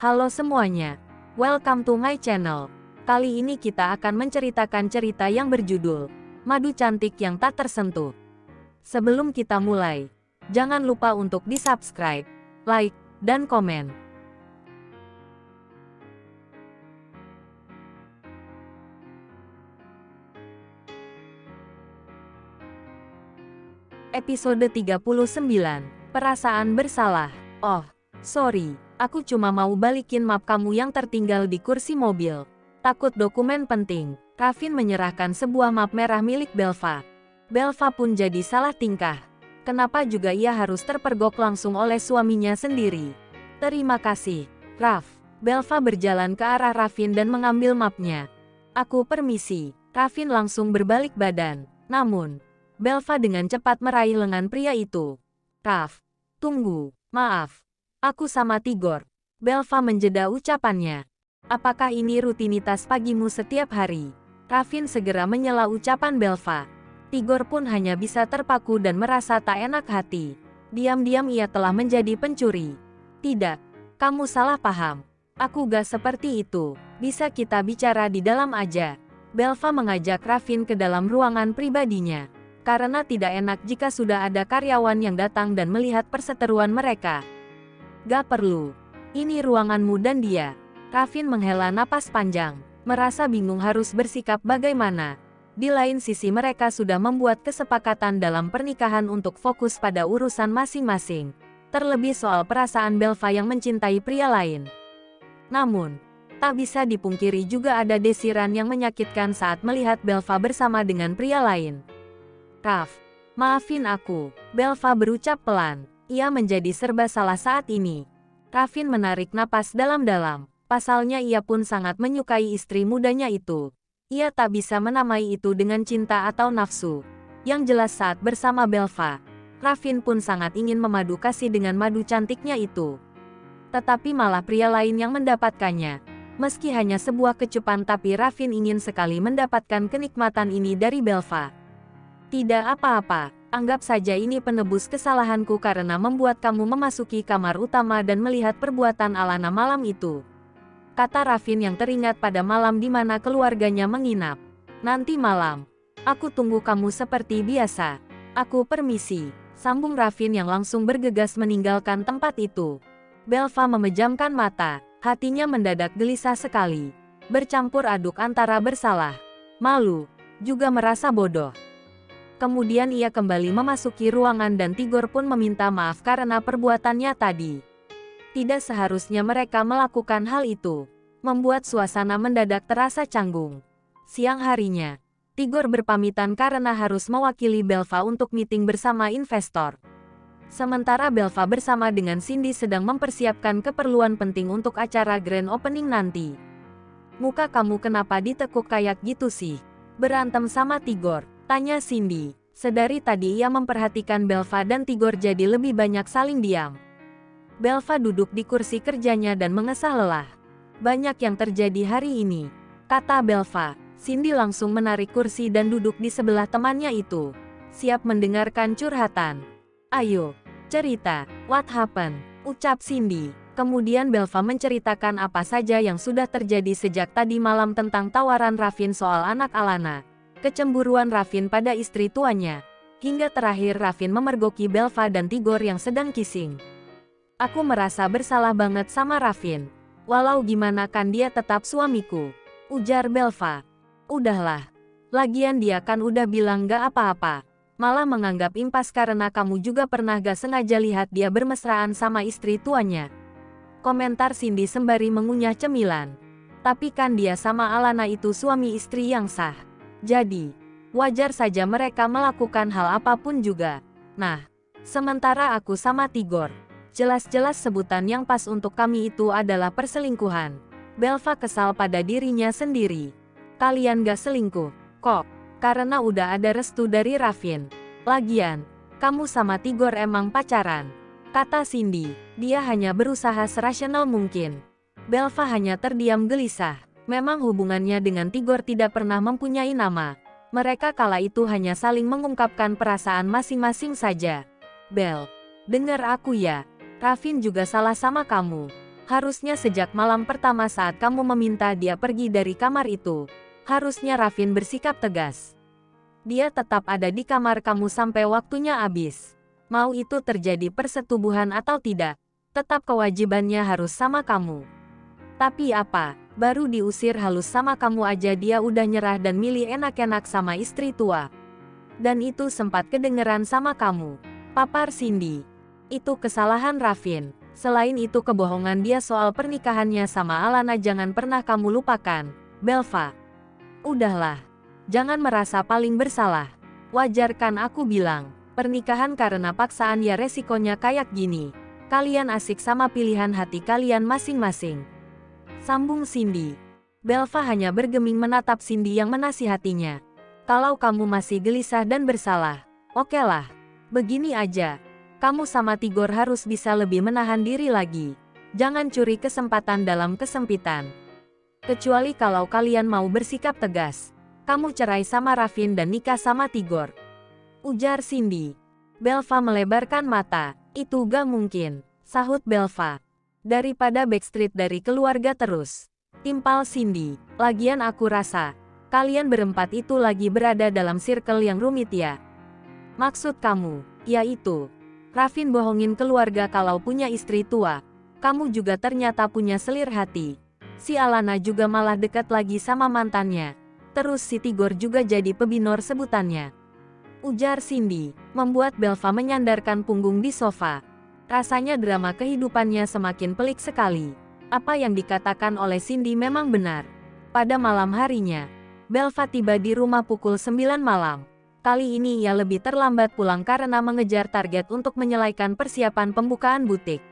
Halo semuanya, welcome to my channel. Kali ini kita akan menceritakan cerita yang berjudul Madu Cantik yang Tak Tersentuh. Sebelum kita mulai, jangan lupa untuk di-subscribe, like, dan komen. Episode 39, Perasaan Bersalah. Oh, sorry, aku cuma mau balikin map kamu yang tertinggal di kursi mobil. Takut dokumen penting. Ravin menyerahkan sebuah map merah milik Belva. Belva pun jadi salah tingkah. Kenapa juga ia harus terpergok langsung oleh suaminya sendiri? Terima kasih, Rav. Belva berjalan ke arah Ravin dan mengambil mapnya. Aku permisi. Ravin langsung berbalik badan. Namun, Belva dengan cepat meraih lengan pria itu. Rav, tunggu, maaf. Aku sama Tigor. Belva menjeda ucapannya. Apakah ini rutinitas pagimu setiap hari? Ravin segera menyela ucapan Belva. Tigor pun hanya bisa terpaku dan merasa tak enak hati. Diam-diam ia telah menjadi pencuri. Tidak, kamu salah paham. Aku gak seperti itu. Bisa kita bicara di dalam aja. Belva mengajak Ravin ke dalam ruangan pribadinya. Karena tidak enak jika sudah ada karyawan yang datang dan melihat perseteruan mereka. Gak perlu. Ini ruanganmu dan dia. Ravin menghela napas panjang. Merasa bingung harus bersikap bagaimana. Di lain sisi mereka sudah membuat kesepakatan dalam pernikahan untuk fokus pada urusan masing-masing. Terlebih soal perasaan Belva yang mencintai pria lain. Namun, tak bisa dipungkiri juga ada desiran yang menyakitkan saat melihat Belva bersama dengan pria lain. Rav, maafin aku. Belva berucap pelan. Ia menjadi serba salah saat ini. Ravin menarik napas dalam-dalam. Pasalnya ia pun sangat menyukai istri mudanya itu. Ia tak bisa menamai itu dengan cinta atau nafsu. Yang jelas saat bersama Belva, Ravin pun sangat ingin memadu kasih dengan madu cantiknya itu. Tetapi malah pria lain yang mendapatkannya. Meski hanya sebuah kecupan tapi Ravin ingin sekali mendapatkan kenikmatan ini dari Belva. Tidak apa-apa, anggap saja ini penebus kesalahanku karena membuat kamu memasuki kamar utama dan melihat perbuatan Alana malam itu. Kata Ravin yang teringat pada malam di mana keluarganya menginap. Nanti malam, aku tunggu kamu seperti biasa. Aku permisi, sambung Ravin yang langsung bergegas meninggalkan tempat itu. Belva memejamkan mata, hatinya mendadak gelisah sekali. Bercampur aduk antara bersalah, malu, juga merasa bodoh. Kemudian ia kembali memasuki ruangan dan Tigor pun meminta maaf karena perbuatannya tadi. Tidak seharusnya mereka melakukan hal itu. Membuat suasana mendadak terasa canggung. Siang harinya, Tigor berpamitan karena harus mewakili Belva untuk meeting bersama investor. Sementara Belva bersama dengan Cindy sedang mempersiapkan keperluan penting untuk acara grand opening nanti. Muka kamu kenapa ditekuk kayak gitu sih? Berantem sama Tigor? Tanya Cindy. Sedari tadi ia memperhatikan Belva dan Tigor jadi lebih banyak saling diam. Belva duduk di kursi kerjanya dan mengesah lelah. Banyak yang terjadi hari ini, kata Belva. Cindy langsung menarik kursi dan duduk di sebelah temannya itu. Siap mendengarkan curhatan. Ayo, cerita, what happened? Ucap Cindy. Kemudian Belva menceritakan apa saja yang sudah terjadi sejak tadi malam tentang tawaran Ravin soal anak Alana. Kecemburuan Ravin pada istri tuanya, hingga terakhir Ravin memergoki Belva dan Tigor yang sedang kissing. Aku merasa bersalah banget sama Ravin. Walau gimana kan dia tetap suamiku, ujar Belva. Udahlah, lagian dia kan udah bilang gak apa-apa. Malah menganggap impas karena kamu juga pernah gak sengaja lihat dia bermesraan sama istri tuanya. Komentar Cindy sembari mengunyah cemilan. Tapi kan dia sama Alana itu suami istri yang sah. Jadi, wajar saja mereka melakukan hal apapun juga. Nah, sementara aku sama Tigor, jelas-jelas sebutan yang pas untuk kami itu adalah perselingkuhan. Belva kesal pada dirinya sendiri. Kalian gak selingkuh, kok? Karena udah ada restu dari Ravin. Lagian, kamu sama Tigor emang pacaran, kata Cindy. Dia hanya berusaha serasional mungkin. Belva hanya terdiam gelisah. Memang hubungannya dengan Tigor tidak pernah mempunyai nama. Mereka kala itu hanya saling mengungkapkan perasaan masing-masing saja. Bel, dengar aku ya. Ravin juga salah sama kamu. Harusnya sejak malam pertama saat kamu meminta dia pergi dari kamar itu, harusnya Rafin bersikap tegas. Dia tetap ada di kamar kamu sampai waktunya habis. Mau itu terjadi persetubuhan atau tidak, tetap kewajibannya harus sama kamu. Tapi apa, baru diusir halus sama kamu aja dia udah nyerah dan milih enak-enak sama istri tua. Dan itu sempat kedengeran sama kamu. Papar Cindy. Itu kesalahan Rafin. Selain itu kebohongan dia soal pernikahannya sama Alana jangan pernah kamu lupakan, Belva. Udahlah. Jangan merasa paling bersalah. Wajar kan aku bilang, pernikahan karena paksaan ya resikonya kayak gini. Kalian asik sama pilihan hati kalian masing-masing. Sambung Cindy. Belva hanya bergeming menatap Cindy yang menasihatinya. Kalau kamu masih gelisah dan bersalah, okelah. Begini aja. Kamu sama Tigor harus bisa lebih menahan diri lagi. Jangan curi kesempatan dalam kesempitan. Kecuali kalau kalian mau bersikap tegas. Kamu cerai sama Rafin dan nikah sama Tigor. Ujar Cindy. Belva melebarkan mata. Itu gak mungkin, sahut Belva. Daripada backstreet dari keluarga terus. Timpal Cindy. Lagian aku rasa, kalian berempat itu lagi berada dalam circle yang rumit ya. Maksud kamu, yaitu, Rafin bohongin keluarga kalau punya istri tua. Kamu juga ternyata punya selir hati. Si Alana juga malah dekat lagi sama mantannya. Terus si Tigor juga jadi pebinor sebutannya. Ujar Cindy, membuat Belva menyandarkan punggung di sofa. Rasanya drama kehidupannya semakin pelik sekali. Apa yang dikatakan oleh Cindy memang benar. Pada malam harinya, Belva tiba di rumah pukul 9 malam. Kali ini ia lebih terlambat pulang karena mengejar target untuk menyelesaikan persiapan pembukaan butik.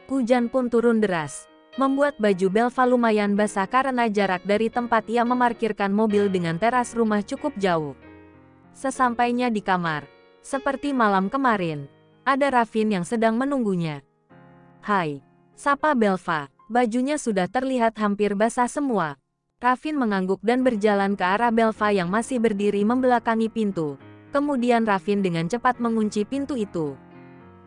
Hujan pun turun deras, membuat baju Belva lumayan basah karena jarak dari tempat ia memarkirkan mobil dengan teras rumah cukup jauh. Sesampainya di kamar, seperti malam kemarin, ada Rafin yang sedang menunggunya. Hai, sapa Belva, bajunya sudah terlihat hampir basah semua. Rafin mengangguk dan berjalan ke arah Belva yang masih berdiri membelakangi pintu. Kemudian Rafin dengan cepat mengunci pintu itu.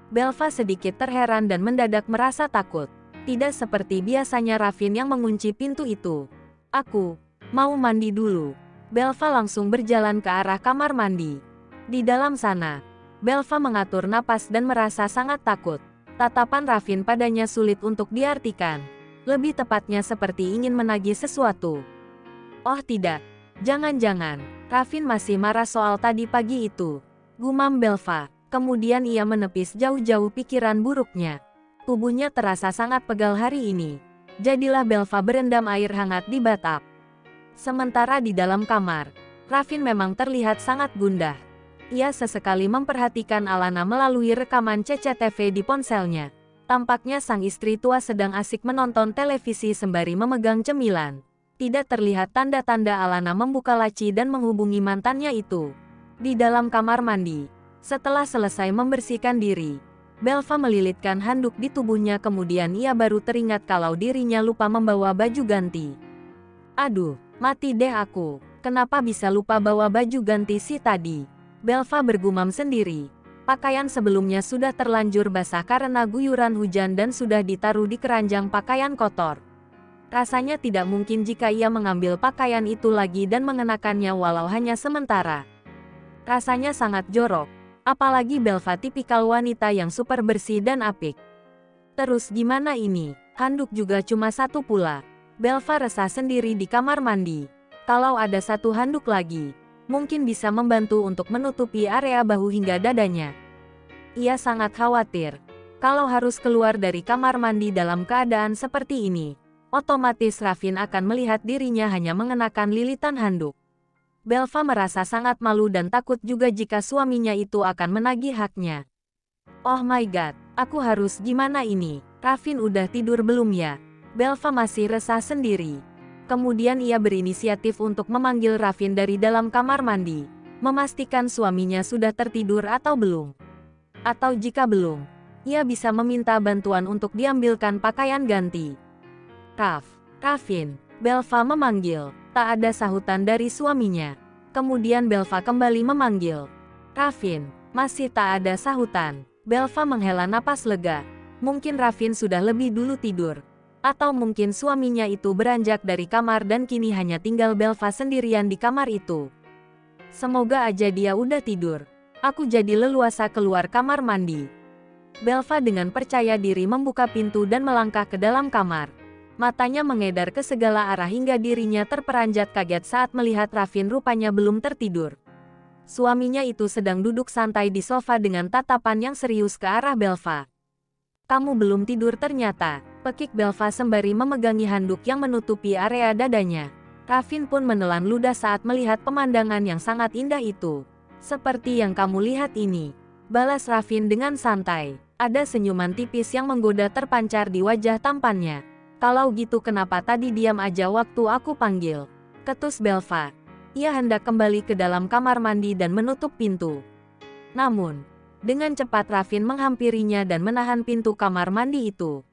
Belva sedikit terheran dan mendadak merasa takut. Tidak seperti biasanya Rafin yang mengunci pintu itu. Aku mau mandi dulu. Belva langsung berjalan ke arah kamar mandi. Di dalam sana, Belva mengatur napas dan merasa sangat takut. Tatapan Rafin padanya sulit untuk diartikan. Lebih tepatnya seperti ingin menagih sesuatu. Oh tidak, jangan-jangan, Rafin masih marah soal tadi pagi itu. Gumam Belva, kemudian ia menepis jauh-jauh pikiran buruknya. Tubuhnya terasa sangat pegal hari ini. Jadilah Belva berendam air hangat di batap. Sementara di dalam kamar, Rafin memang terlihat sangat gundah. Ia sesekali memperhatikan Alana melalui rekaman CCTV di ponselnya. Tampaknya sang istri tua sedang asik menonton televisi sembari memegang cemilan. Tidak terlihat tanda-tanda Alana membuka laci dan menghubungi mantannya itu. Di dalam kamar mandi, setelah selesai membersihkan diri, Belva melilitkan handuk di tubuhnya kemudian ia baru teringat kalau dirinya lupa membawa baju ganti. Aduh, mati deh aku. Kenapa bisa lupa bawa baju ganti si tadi? Belva bergumam sendiri. Pakaian sebelumnya sudah terlanjur basah karena guyuran hujan dan sudah ditaruh di keranjang pakaian kotor. Rasanya tidak mungkin jika ia mengambil pakaian itu lagi dan mengenakannya walau hanya sementara. Rasanya sangat jorok. Apalagi Belva tipikal wanita yang super bersih dan apik. Terus gimana ini? Handuk juga cuma satu pula. Belva resah sendiri di kamar mandi. Kalau ada satu handuk lagi, mungkin bisa membantu untuk menutupi area bahu hingga dadanya. Ia sangat khawatir. Kalau harus keluar dari kamar mandi dalam keadaan seperti ini, otomatis Rafin akan melihat dirinya hanya mengenakan lilitan handuk. Belva merasa sangat malu dan takut juga jika suaminya itu akan menagih haknya. Oh my god, aku harus gimana ini? Rafin udah tidur belum ya? Belva masih resah sendiri. Kemudian ia berinisiatif untuk memanggil Rafin dari dalam kamar mandi, memastikan suaminya sudah tertidur atau belum. Atau jika belum, ia bisa meminta bantuan untuk diambilkan pakaian ganti. Rafin, Belva memanggil. Tak ada sahutan dari suaminya. Kemudian Belva kembali memanggil. Rafin, masih tak ada sahutan. Belva menghela napas lega. Mungkin Rafin sudah lebih dulu tidur. Atau mungkin suaminya itu beranjak dari kamar dan kini hanya tinggal Belva sendirian di kamar itu. Semoga aja dia udah tidur. Aku jadi leluasa keluar kamar mandi. Belva dengan percaya diri membuka pintu dan melangkah ke dalam kamar. Matanya mengedar ke segala arah hingga dirinya terperanjat kaget saat melihat Raffin rupanya belum tertidur. Suaminya itu sedang duduk santai di sofa dengan tatapan yang serius ke arah Belva. "Kamu belum tidur ternyata," pekik Belva sembari memegangi handuk yang menutupi area dadanya. Raffin pun menelan ludah saat melihat pemandangan yang sangat indah itu. "Seperti yang kamu lihat ini," balas Raffin dengan santai. Ada senyuman tipis yang menggoda terpancar di wajah tampannya. "Kalau gitu kenapa tadi diam aja waktu aku panggil?" ketus Belva. Ia hendak kembali ke dalam kamar mandi dan menutup pintu. Namun, dengan cepat Raffin menghampirinya dan menahan pintu kamar mandi itu.